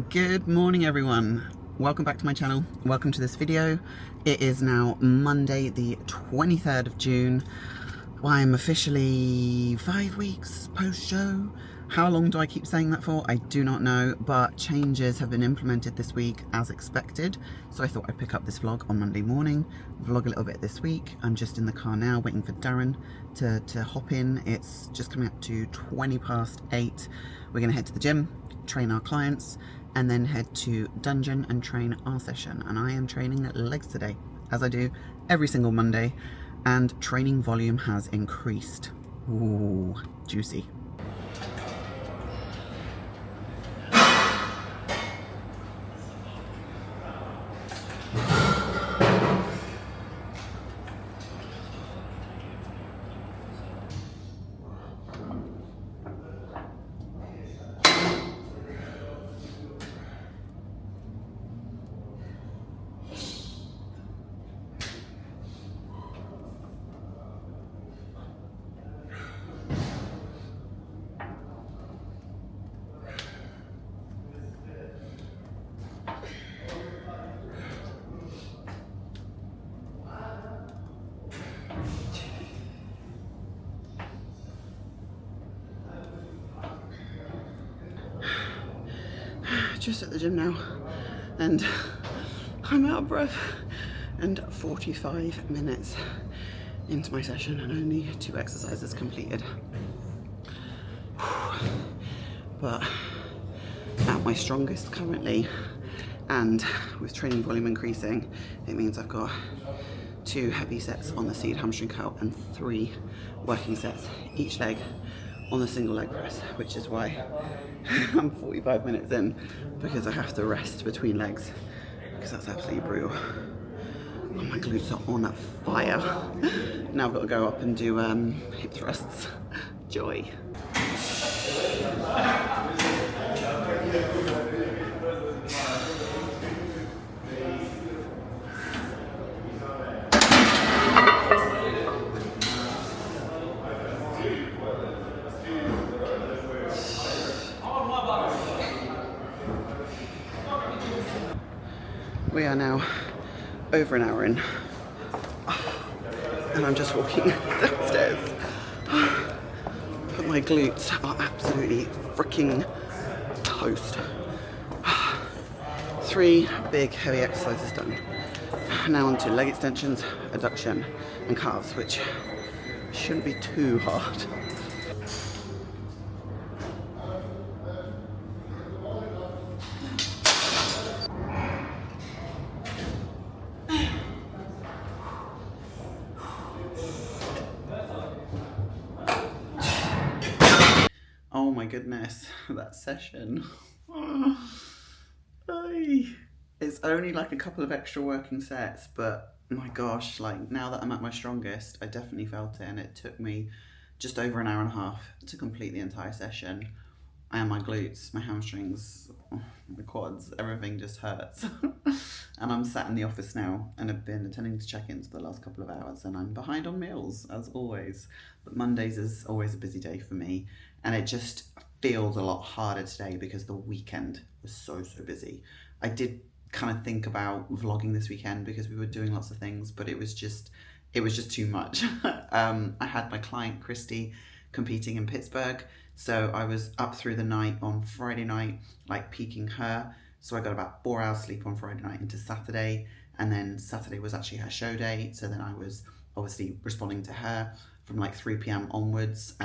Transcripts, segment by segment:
Good morning everyone, welcome back to my channel, welcome to this video. It is now Monday the 23rd of June. I'm officially 5 weeks post-show. How long do I keep saying that for? I do not know, but changes have been implemented this week as expected. So I thought I'd pick up this vlog on Monday morning, vlog a little bit this week. I'm just in the car now waiting for Darren to hop in. It's just coming up to 8:20. We're gonna head to the gym, train our clients, and then head to Dungeon and train our session. And I am training legs today, as I do every single Monday, and training volume has increased. Ooh, juicy. Just at the gym now, and I'm out of breath, and 45 minutes into my session and only 2 exercises completed. But at my strongest currently, and with training volume increasing, it means I've got 2 heavy sets on the seated hamstring curl and 3 working sets each leg on the single leg press, which is why I'm 45 minutes in, because I have to rest between legs, because that's absolutely brutal. Oh, my glutes are on fire. Now I've got to go up and do hip thrusts. Joy. We are now over an hour in, and I'm just walking downstairs. But my glutes are absolutely freaking toast. 3 big heavy exercises done. Now on to leg extensions, adduction and calves, which shouldn't be too hard. Oh my goodness, that session. It's only like a couple of extra working sets, but my gosh, like now that I'm at my strongest, I definitely felt it, and it took me just over an hour and a half to complete the entire session. And my glutes, my hamstrings, my quads, everything just hurts. And I'm sat in the office now and have been attending to check-ins for the last couple of hours, and I'm behind on meals as always. But Mondays is always a busy day for me, and it just feels a lot harder today because the weekend was so busy. I did kind of think about vlogging this weekend because we were doing lots of things, but it was just too much. I had my client Christy competing in Pittsburgh, so I was up through the night on Friday night, like peaking her. So I got about 4 hours sleep on Friday night into Saturday, and then Saturday was actually her show day. So then I was obviously responding to her from like 3 p.m. onwards.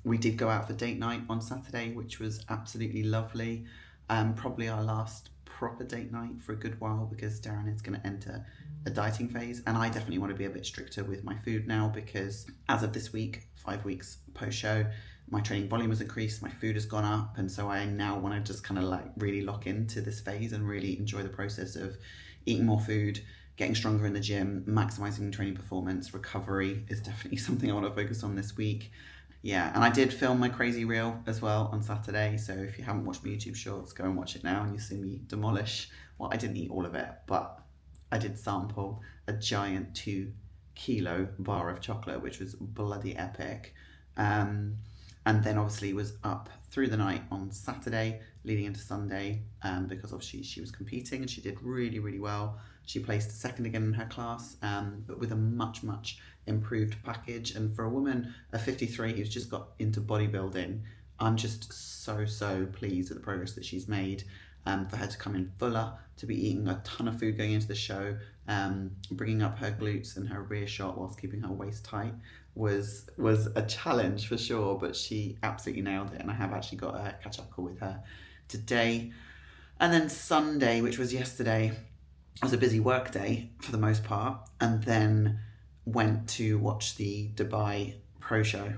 We did go out for date night on Saturday, which was absolutely lovely. Probably our last proper date night for a good while, because Darren is going to enter a dieting phase, and I definitely want to be a bit stricter with my food now, because as of this week, 5 weeks post-show, my training volume has increased, my food has gone up, and so I now want to just kind of like really lock into this phase and really enjoy the process of eating more food, getting stronger in the gym, maximizing training performance. Recovery is definitely something I want to focus on this week. Yeah, and I did film my crazy reel as well on Saturday, so if you haven't watched my YouTube shorts, go and watch it now and you'll see me demolish. Well, I didn't eat all of it, but I did sample a giant 2-kilo bar of chocolate, which was bloody epic. And then obviously was up through the night on Saturday, leading into Sunday, because obviously she was competing and she did really, really well. She placed second again in her class, but with a much, much improved package. And for a woman of 53 who's just got into bodybuilding, I'm just so pleased with the progress that she's made. For her to come in fuller, to be eating a ton of food going into the show, bringing up her glutes and her rear shot whilst keeping her waist tight was a challenge for sure, but she absolutely nailed it. And I have actually got a catch-up call with her today. And then Sunday, which was yesterday, was a busy work day for the most part, and then went to watch the Dubai Pro Show,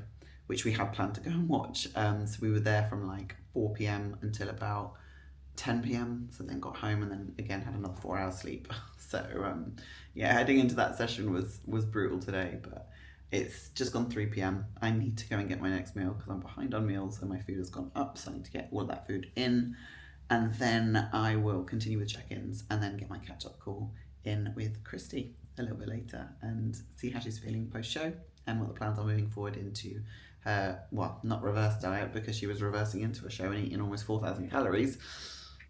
which we had planned to go and watch. So we were there from like 4 p.m. until about 10 p.m. So then got home and then again had another 4 hours sleep. So yeah, heading into that session was brutal today, but it's just gone 3 p.m. I need to go and get my next meal because I'm behind on meals and my food has gone up, so I need to get all of that food in. And then I will continue with check-ins and then get my catch-up call in with Christy a little bit later and see how she's feeling post-show and what the plans are moving forward into her, well, not reverse diet because she was reversing into a show and eating almost 4,000 calories.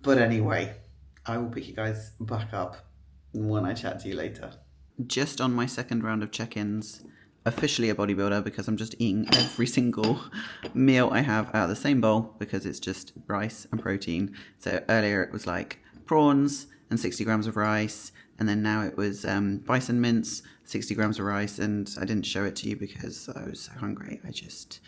But anyway, I will pick you guys back up when I chat to you later. Just on my second round of check-ins, officially a bodybuilder because I'm just eating every single meal I have out of the same bowl because it's just rice and protein. So earlier it was like prawns and 60 grams of rice, and then now it was bison mince, 60 grams of rice, and I didn't show it to you because I was so hungry. I just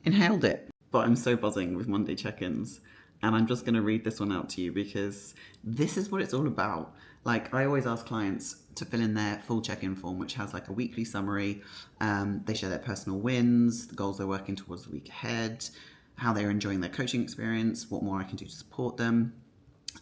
inhaled it. But I'm so buzzing with Monday check-ins, and I'm just going to read this one out to you because this is what it's all about. Like, I always ask clients to fill in their full check-in form, which has like a weekly summary. They share their personal wins, the goals they're working towards the week ahead, how they're enjoying their coaching experience, what more I can do to support them.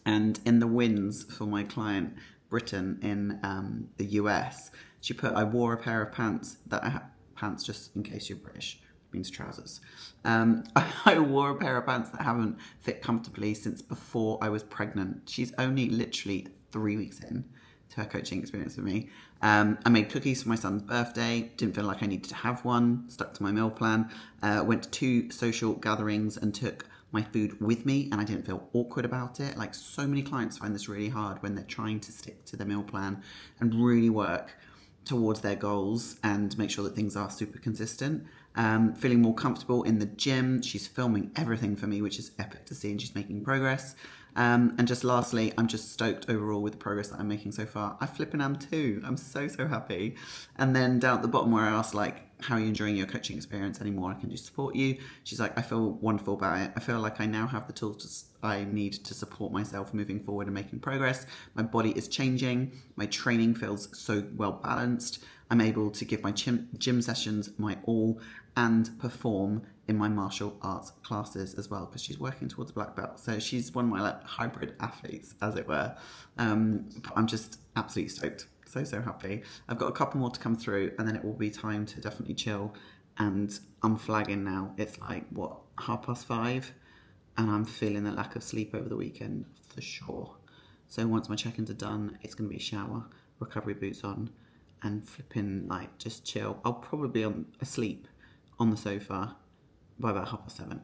And in the wins for my client, Britain in the US, she put, I wore a pair of pants that I have, pants just in case you're British, means trousers. I wore a pair of pants that haven't fit comfortably since before I was pregnant. She's only literally 3 weeks in to her coaching experience with me. I made cookies for my son's birthday, didn't feel like I needed to have one, stuck to my meal plan, went to 2 social gatherings and took my food with me, and I didn't feel awkward about it. Like, so many clients find this really hard when they're trying to stick to their meal plan and really work towards their goals and make sure that things are super consistent. Feeling more comfortable in the gym. She's filming everything for me, which is epic to see, and she's making progress. And just lastly, I'm just stoked overall with the progress that I'm making so far. I flipping am too. I'm so happy. And then down at the bottom where I asked, like, how are you enjoying your coaching experience? Any more I can do to support you? She's like, I feel wonderful about it. I feel like I now have the tools I need to support myself moving forward and making progress. My body is changing. My training feels so well balanced. I'm able to give my gym sessions my all and perform in my martial arts classes as well, because she's working towards a black belt. So she's one of my like hybrid athletes, as it were. But I'm just absolutely stoked. So happy. I've got a couple more to come through and then it will be time to definitely chill. And I'm flagging now. It's like, what, 5:30? And I'm feeling the lack of sleep over the weekend for sure. So once my check-ins are done, it's going to be a shower, recovery boots on, and flipping like just chill. I'll probably be asleep on the sofa by about 7:30.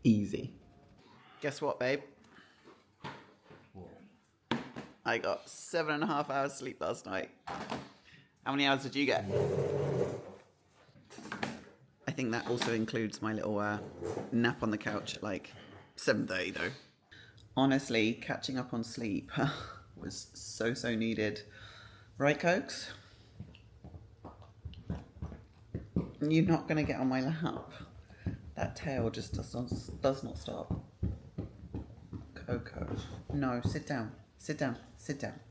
Easy. Guess what, babe? I got 7.5 hours sleep last night. How many hours did you get? I think that also includes my little nap on the couch at like 7:30 though. Honestly, catching up on sleep was so needed. Right, Cokes? You're not going to get on my lap. That tail just does not stop. Coco. No, sit down. Sit down.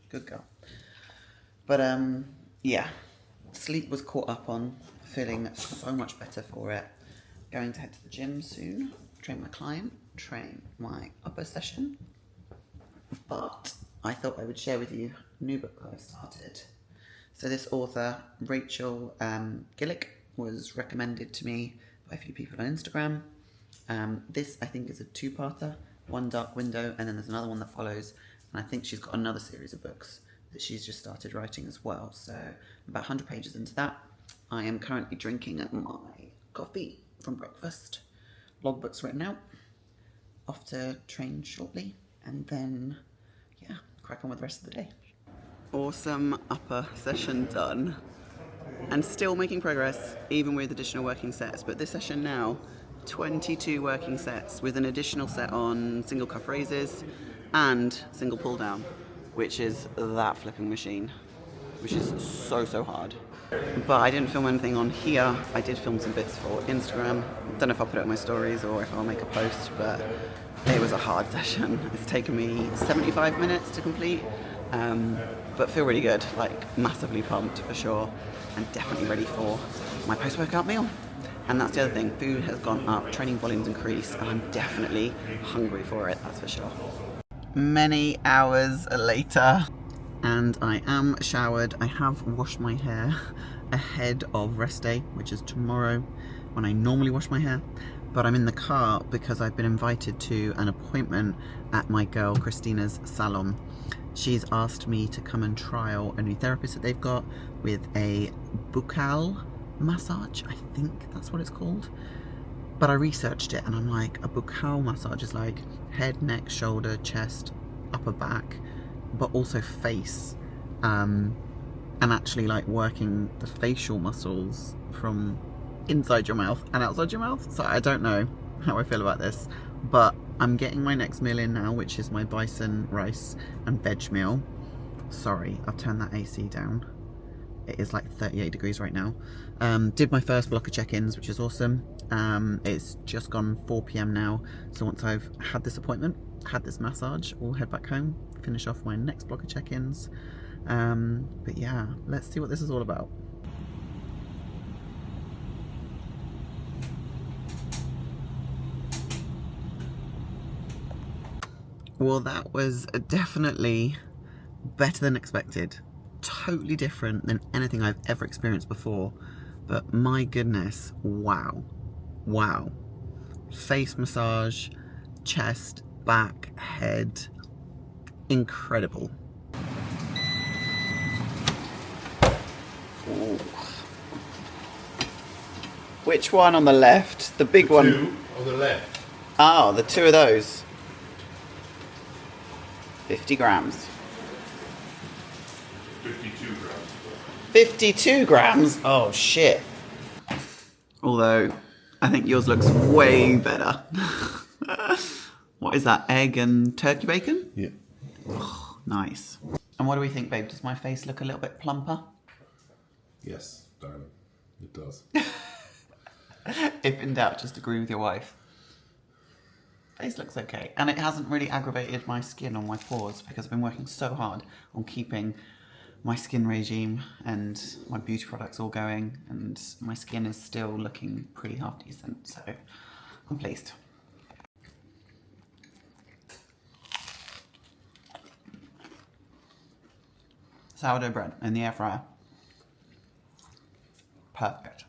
Good girl. But, yeah. Sleep was caught up on. Feeling so much better for it. Going to head to the gym soon. Train my client. Train my upper session. But I thought I would share with you a new book that I've started. So this author, Rachel Gillick, was recommended to me by a few people on Instagram. This, I think, is a 2-parter. One Dark Window, and then there's another one that follows. And I think she's got another series of books that she's just started writing as well. So about 100 pages into that. I am currently drinking my coffee from breakfast. Logbook's written out. off to train shortly, and then, yeah, crack on with the rest of the day. Awesome upper session done, and still making progress, even with additional working sets. But this session now, 22 working sets with an additional set on single cuff raises and single pull down, which is that flipping machine, which is so hard. But I didn't film anything on here. I did film some bits for Instagram. Don't know if I'll put it on my stories or if I'll make a post, but it was a hard session. It's taken me 75 minutes to complete, but feel really good, like massively pumped for sure, and definitely ready for my post-workout meal. And that's the other thing, food has gone up, training volumes increased, and I'm definitely hungry for it, that's for sure. Many hours later, and I am showered. I have washed my hair ahead of rest day, which is tomorrow when I normally wash my hair. But I'm in the car because I've been invited to an appointment at my girl Christina's salon. She's asked me to come and trial a new therapist that they've got with a buccal massage. I think that's what it's called. But I researched it and I'm like, a buccal massage is like head, neck, shoulder, chest, upper back, but also face, and actually like working the facial muscles from inside your mouth and outside your mouth. So I don't know how I feel about this, but I'm getting my next meal in now, which is my bison rice and veg meal. Sorry, I've turned that AC down. It is like 38 degrees right now. Did my first block of check-ins, which is awesome. It's just gone 4 p.m. now, so once I've had this appointment, had this massage, we'll head back home, finish off my next block of check-ins. But yeah, let's see what this is all about. Well, that was definitely better than expected. Totally different than anything I've ever experienced before. But my goodness, wow. Wow. Face massage, chest, back, head. Incredible. Ooh. Which one on the left? The big one? Two on the left. Oh, the two of those. 50 grams. 52 grams. 52 grams? Oh shit. Although, I think yours looks way better. What is that, egg and turkey bacon? Yeah. Oh, nice. And what do we think, babe? Does my face look a little bit plumper? Yes, darling. It does. If in doubt, just agree with your wife. Face looks okay. And it hasn't really aggravated my skin on my pores because I've been working so hard on keeping my skin regime and my beauty products all going, and my skin is still looking pretty half decent, so I'm pleased. Sourdough bread in the air fryer. Perfect.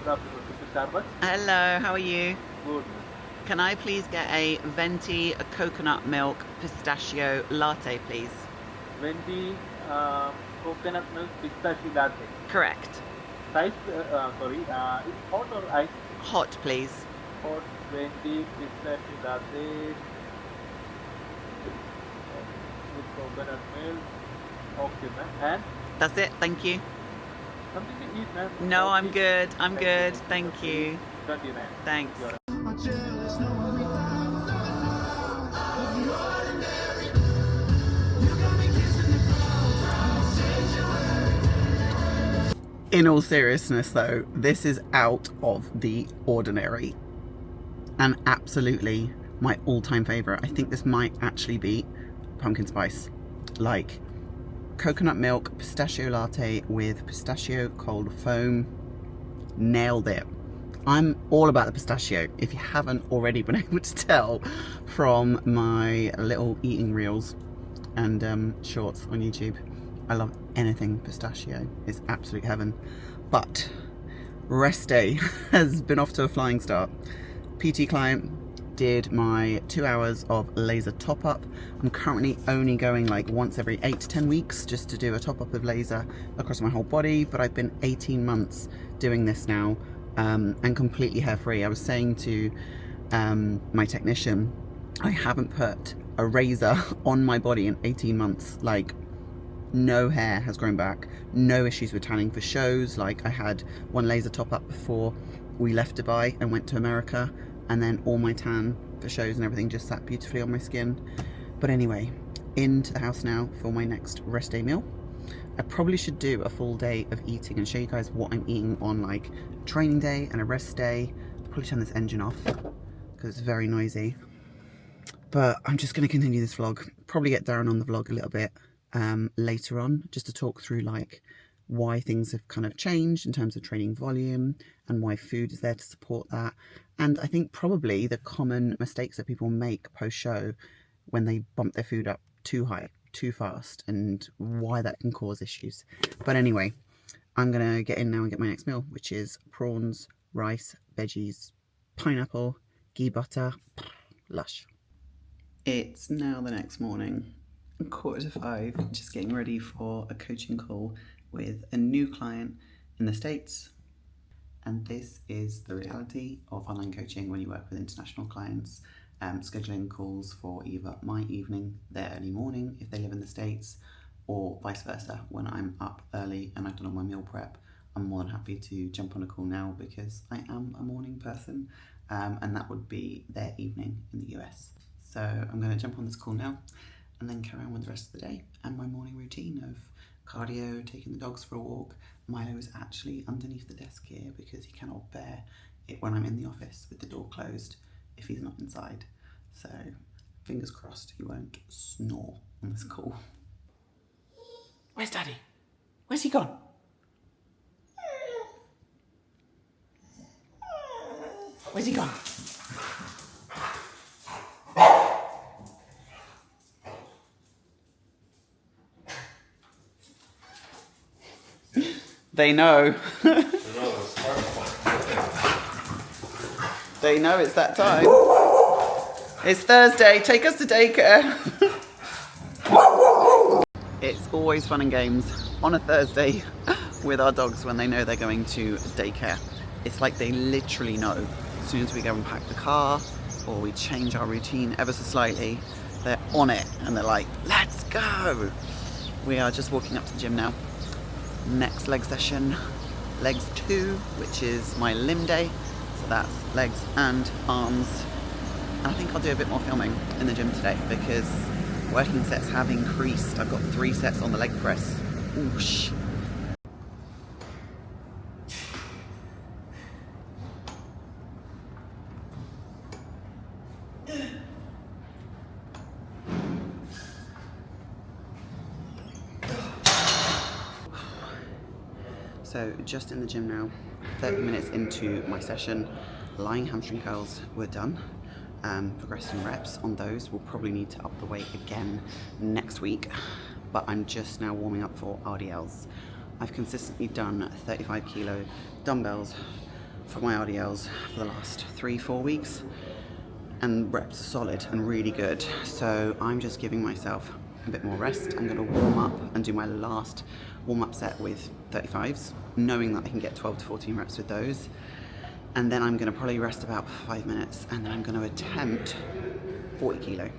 Good afternoon, Mr. Starbucks. Hello, how are you? Good. Can I please get a venti, a coconut milk, pistachio latte, please? Venti, coconut milk, pistachio latte. Correct. Size, it's hot or ice? Hot, please. Hot, venti, pistachio latte with coconut milk. Okay, ma'am. And That's it, thank you. something to eat, ma'am? No, Okay. I'm good. I'm good. Thank you. 29. Thanks. You're In all seriousness though, this is out of the ordinary and absolutely my all-time favourite. I think this might actually beat pumpkin spice. Like coconut milk pistachio latte with pistachio cold foam. Nailed it. I'm all about the pistachio, if you haven't already been able to tell from my little eating reels and shorts on YouTube. I love anything pistachio. It's absolute heaven. But rest day has been off to a flying start. PT client did my 2 hours of laser top up. I'm currently only going like once every 8 to 10 weeks just to do a top up of laser across my whole body, but I've been 18 months doing this now and completely hair free. I was saying to my technician, I haven't put a razor on my body in 18 months. Like, no hair has grown back, no issues with tanning for shows. Like, I had one laser top up before we left Dubai and went to America, and then all my tan for shows and everything just sat beautifully on my skin. But anyway, into the house now for my next rest day meal. I probably should do a full day of eating and show you guys what I'm eating on like training day and a rest day. I'll probably turn this engine off because it's very noisy. But I'm just going to continue this vlog, probably get Darren on the vlog a little bit later on, just to talk through like why things have kind of changed in terms of training volume and why food is there to support that. And I think probably the common mistakes that people make post-show when they bump their food up too high, too fast, and why that can cause issues. But anyway, I'm going to get in now and get my next meal, which is prawns, rice, veggies, pineapple, ghee butter, lush. It's now the next morning, 4:45, just getting ready for a coaching call with a new client in the States. And this is the reality of online coaching when you work with international clients, scheduling calls for either my evening, their early morning if they live in the States, or vice versa. When I'm up early and I've done all my meal prep, I'm more than happy to jump on a call now because I am a morning person, and that would be their evening in the US. So I'm going to jump on this call now and then carry on with the rest of the day and my morning routine of cardio, taking the dogs for a walk. Milo is actually underneath the desk here because he cannot bear it when I'm in the office with the door closed if he's not inside. So fingers crossed he won't snore on this call. Where's Daddy? Where's he gone? Where's he gone? They know. They know it's that time. It's Thursday, take us to daycare. It's always fun and games on a Thursday with our dogs when they know they're going to daycare. It's like they literally know. As soon as we go and pack the car or we change our routine ever so slightly, they're on it and they're like, let's go. We are just walking up to the gym now. Next leg session, legs 2, which is my limb day. So that's legs and arms. And I think I'll do a bit more filming in the gym today because working sets have increased. I've got 3 sets on the leg press. Oosh. So just in the gym now, 30 minutes into my session, lying hamstring curls were done. Progressing reps on those. We'll probably need to up the weight again next week, but I'm just now warming up for RDLs. I've consistently done 35 kilo dumbbells for my RDLs for the last 3-4 weeks, and reps are solid and really good. So I'm just giving myself a bit more rest. I'm going to warm up and do my last warm-up set with 35s, knowing that I can get 12 to 14 reps with those. And then I'm going to probably rest about 5 minutes, and then I'm going to attempt 40 kilo.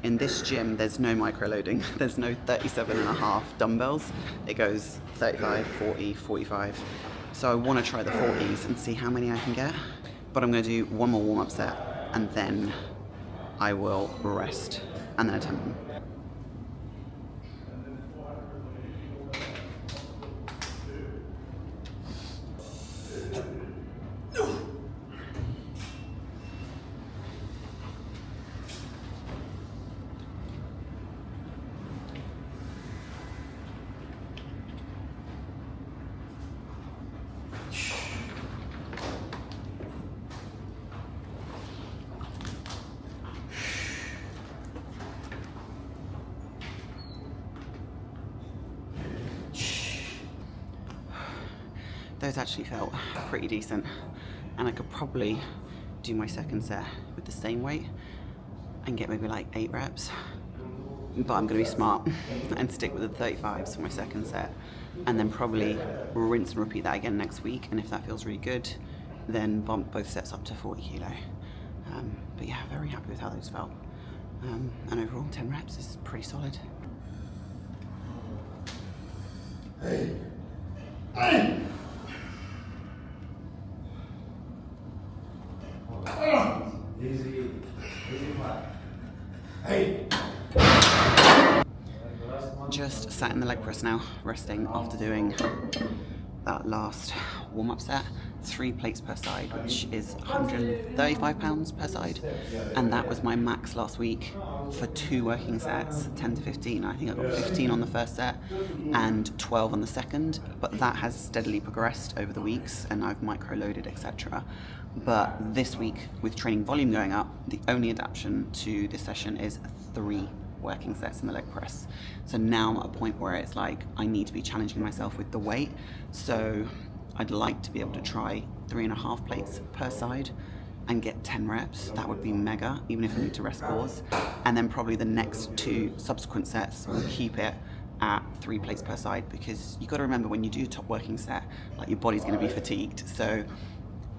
In this gym, there's no micro loading. There's no 37.5 dumbbells. It goes 35, 40, 45. So I want to try the 40s and see how many I can get. But I'm going to do one more warm-up set, and then I will rest and then attempt them. Those actually felt pretty decent, and I could probably do my second set with the same weight and get maybe like 8 reps, but I'm going to be smart and stick with the 35s for my second set, and then probably rinse and repeat that again next week. And if that feels really good, then bump both sets up to 40 kilo. But yeah, very happy with how those felt. And overall, 10 reps is pretty solid. Hey. Easy. Hey. Just sat in the leg press now, resting after doing that last warm-up set. 3 plates per side, which is 135 pounds per side, and that was my max last week for 2 working sets, 10 to 15. I think I got 15 on the first set and 12 on the second, but that has steadily progressed over the weeks and I've micro-loaded, etc. But this week, with training volume going up, the only adaptation to this session is 3 working sets in the leg press. So now I'm at a point where it's like I need to be challenging myself with the weight. So I'd like to be able to try 3.5 plates per side and get 10 reps. That would be mega, even if I need to rest pause. And then probably the next 2 subsequent sets will keep it at 3 plates per side, because you got to remember when you do a top working set, like your body's going to be fatigued. So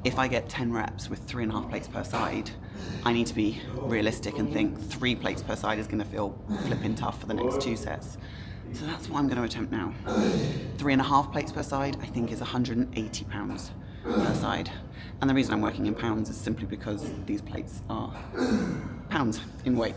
if I get 10 reps with 3.5 plates per side, I need to be realistic and think 3 plates per side is going to feel flipping tough for the next 2 sets. So that's what I'm going to attempt now. 3.5 plates per side, I think, is 180 pounds per side. And the reason I'm working in pounds is simply because these plates are pounds in weight.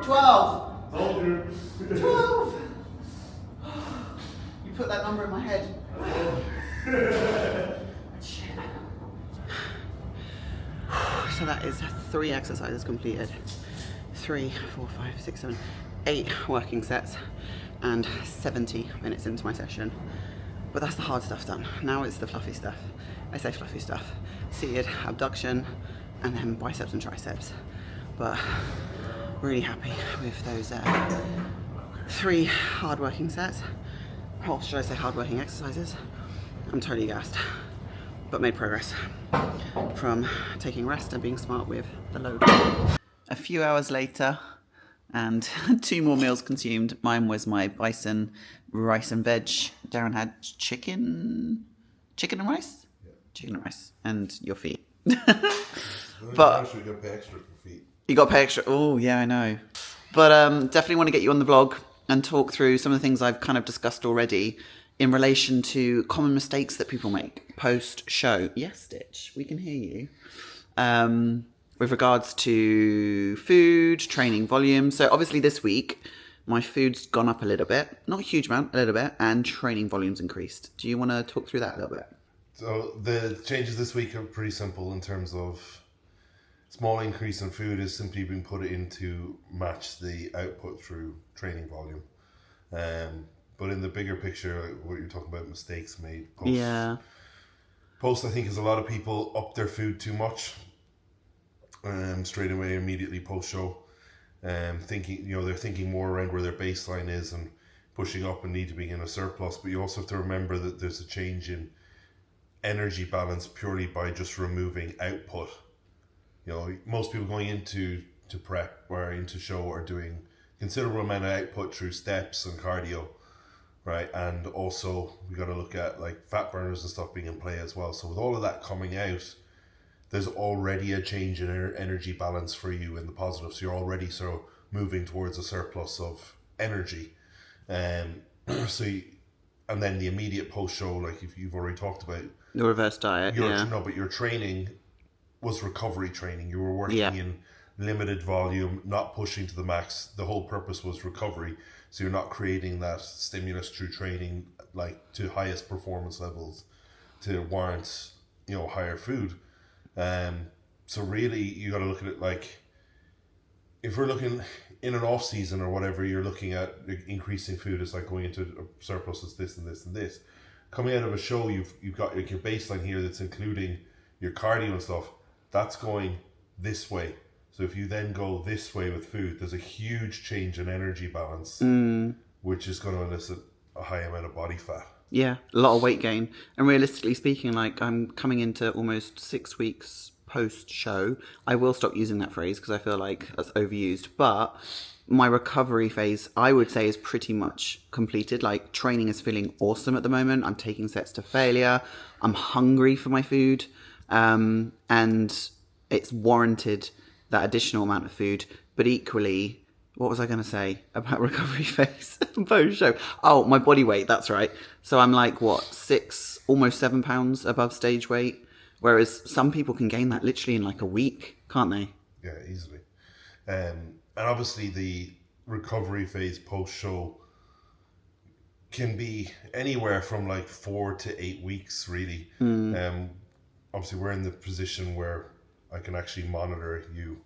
12! Told you. 12! You put that number in my head. So that is 3 exercises completed. 3, 4, 5, 6, 7, 8 working sets and 70 minutes into my session. But that's the hard stuff done. Now it's the fluffy stuff. I say fluffy stuff. Seated abduction and then biceps and triceps. But really happy with those 3 hard working sets. Or should I say hard working exercises? I'm totally gassed, but made progress from taking rest and being smart with the load. A few hours later, and 2 more meals consumed. Mine was my bison rice and veg. Darren had chicken and rice? Yeah. Chicken and rice. And your feet. But actually, you got to pay extra for feet. You got to pay extra. Oh, yeah, I know. But definitely want to get you on the vlog and talk through some of the things I've kind of discussed already in relation to common mistakes that people make post-show. Yes, Stitch, we can hear you. With regards to food, training volume. So obviously this week, my food's gone up a little bit. Not a huge amount, a little bit. And training volume's increased. Do you want to talk through that a little bit? So the changes this week are pretty simple in terms of small increase in food is simply being put in to match the output through training volume. But in the bigger picture, what you're talking about, mistakes made post. Yeah. Post, I think, is a lot of people up their food too much. Straight away, immediately post show, thinking they're thinking more around where their baseline is and pushing up and need to be in a surplus. But you also have to remember that there's a change in energy balance purely by just removing output. Most people going into prep or into show are doing considerable amount of output through steps and cardio, right? And also we got to look at like fat burners and stuff being in play as well. So with all of that coming out, there's already a change in energy balance for you in the positive. So you're already sort of moving towards a surplus of energy. So and then the immediate post show, like if you've already talked about The reverse diet, yeah. No, but your training was recovery training. You were working Yeah. in limited volume, not pushing to the max. The whole purpose was recovery. So you're not creating that stimulus through training, like to highest performance levels to warrant, higher food. So really you got to look at it like, if we're looking in an off season or whatever, you're looking at increasing food. It's like going into a surplus. It's this and this and this. Coming out of a show, you've got like your baseline here that's including your cardio and stuff. That's going this way. So if you then go this way with food, there's a huge change in energy balance, which is going to elicit a high amount of body fat. Yeah, a lot of weight gain. And realistically speaking, like I'm coming into almost 6 weeks post-show. I will stop using that phrase because I feel like that's overused. But my recovery phase, I would say, is pretty much completed. Like training is feeling awesome at the moment. I'm taking sets to failure. I'm hungry for my food. And it's warranted that additional amount of food. But equally, what was I going to say about recovery phase post-show? Oh, my body weight, that's right. So I'm like, almost 7 pounds above stage weight. Whereas some people can gain that literally in like a week, can't they? Yeah, easily. And obviously the recovery phase post-show can be anywhere from like 4 to 8 weeks, really. Obviously, we're in the position where I can actually monitor you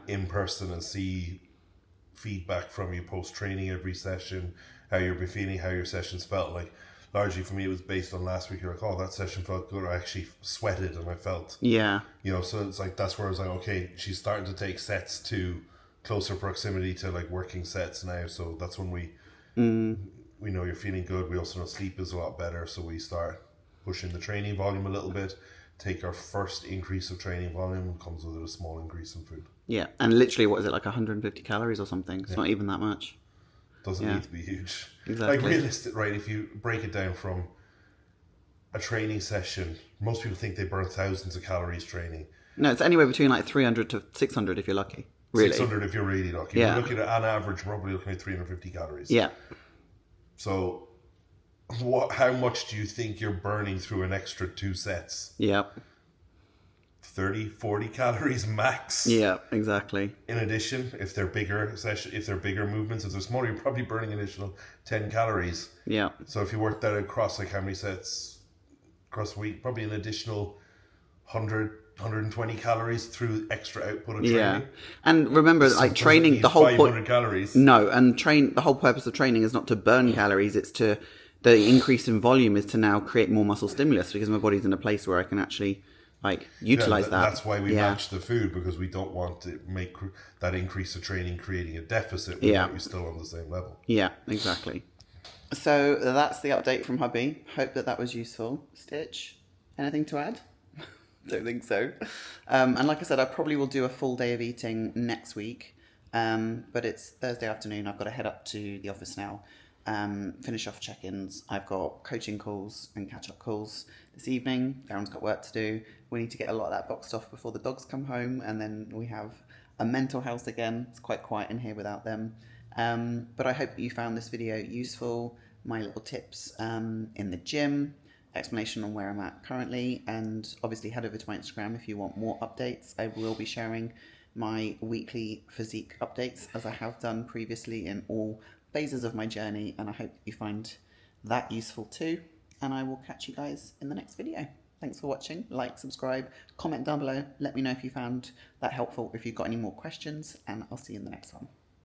in person and see feedback from you post-training every session, how you're feeling, how your sessions felt. Like, largely for me, it was based on last week. You're like, oh, that session felt good. I actually sweated and I felt, so it's like, that's where I was like, okay, she's starting to take sets to closer proximity to like working sets now. So that's when we know you're feeling good. We also know sleep is a lot better. So we start pushing the training volume a little bit. Take our first increase of training volume, comes with a small increase in food. Yeah, and literally, what is it, like 150 calories or something? It's not even that much. Doesn't need to be huge. Exactly. Like realistic, right? If you break it down from a training session, most people think they burn thousands of calories training. No, it's anywhere between like 300 to 600 if you're lucky. Really. 600 if you're really lucky. Yeah. We're looking at, on average, probably looking at 350 calories. Yeah. So how much do you think you're burning through an extra 2 sets? Yeah. 30, 40 calories max. Yeah, exactly. In addition, if they're bigger movements, if they're smaller, you're probably burning an additional 10 calories. Yeah. So if you work that across like how many sets across a week, probably an additional 100, 120 calories through extra output of training. Yeah. And remember, like training, the whole 500 calories. No, and the whole purpose of training is not to burn calories, it's to, the increase in volume is to now create more muscle stimulus because my body's in a place where I can actually utilize that. That's why we match the food, because we don't want to make that increase of training creating a deficit. We want you still on the same level. Yeah, exactly. So that's the update from hubby. Hope that was useful. Stitch, anything to add? Don't think so. And like I said, I probably will do a full day of eating next week. But it's Thursday afternoon. I've got to head up to the office now. Finish off check-ins. I've got coaching calls and catch-up calls this evening. Darren's got work to do. We need to get a lot of that boxed off before the dogs come home, and then we have a mental health again. It's quite quiet in here without them. But I hope that you found this video useful. My little tips in the gym, explanation on where I'm at currently, and obviously head over to my Instagram if you want more updates. I will be sharing my weekly physique updates as I have done previously in all phases of my journey, and I hope you find that useful too. And I will catch you guys in the next video. Thanks for watching. Like, subscribe, comment down below. Let me know if you found that helpful, if you've got any more questions, and I'll see you in the next one.